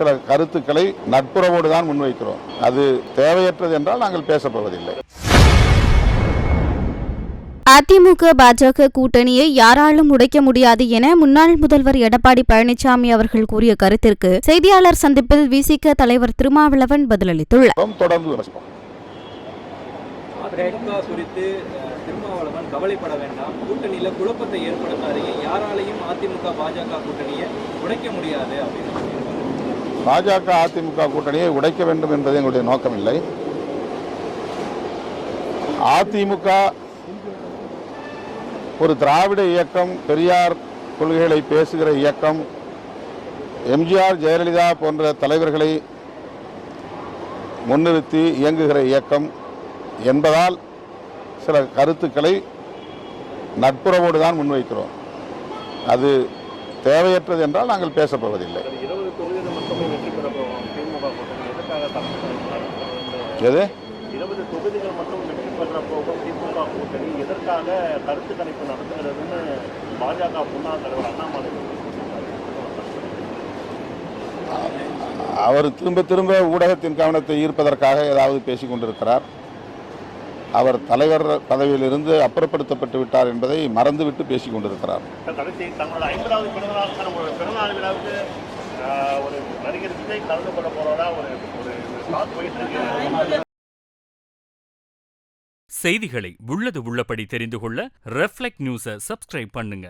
சில கருத்துக்களை நட்புறவோடு தான் முன்வைக்கிறோம். அது தேவையற்றது என்றால் நாங்கள் பேசப்போவதில்லை. அதிமுக பாஜக கூட்டணியை யாராலும் உடைக்க முடியாது என முன்னாள் முதல்வர் எடப்பாடி பழனிசாமி அவர்கள் கூறிய கருத்திற்கு செய்தியாளர் சந்திப்பில் விசிக தலைவர் திருமாவளவன் பதிலளித்துள்ளார். தொடர்ந்து குறித்து திருமாவளவன் கவலைப்பட வேண்டாம், கூட்டணியில குழப்பத்தை ஏற்படுத்தாதீங்க, யாராலையும் அதிமுக பாஜக கூட்டணியை உடைக்க முடியாது அப்படின்னு. பாஜக அதிமுக கூட்டணியை உடைக்க வேண்டும் என்பது எங்களுடைய நோக்கமில்லை. அதிமுக ஒரு திராவிட இயக்கம், பெரியார் கொள்கைகளை பேசுகிற இயக்கம், எம்ஜிஆர் ஜெயலலிதா போன்ற தலைவர்களை முன்னிறுத்தி இயங்குகிற இயக்கம் என்பதால் சில கருத்துக்களை நட்புறவோடு தான் முன்வைக்கிறோம். அது தேவையற்றது என்றால் நாங்கள் பேசப்போவதில்லை. எது 20 தொகுதிகள் மட்டும் வெற்றி பெற போகும் திமுக கூட்டணி எதற்காக கருத்து கணிப்பு நடத்துகிறதுன்னு பாஜக முன்னாள் தலைவர் அண்ணாமலை அவர் திரும்ப திரும்ப ஊடகத்தின் கவனத்தை ஈர்ப்பதற்காக ஏதாவது பேசிக் கொண்டிருக்கிறார். அவர் தலைவர் பதவியிலிருந்து அப்புறப்படுத்தப்பட்டு விட்டார் என்பதை மறந்துவிட்டு பேசிக் கொண்டிருக்கிறார். கடைசி தங்களோட 50வது பிறந்தநாள் விழாவுக்கு ஒரு நடிகர் விஜய் கலந்து கொள்ள போறதா ஒரு போயிட்டு இருக்கு. செய்திகளை உள்ளது உள்ளபடி தெரிந்து கொள்ள ரெஃப்ளெக்ட் நியூஸை சப்ஸ்கிரைப் பண்ணுங்க.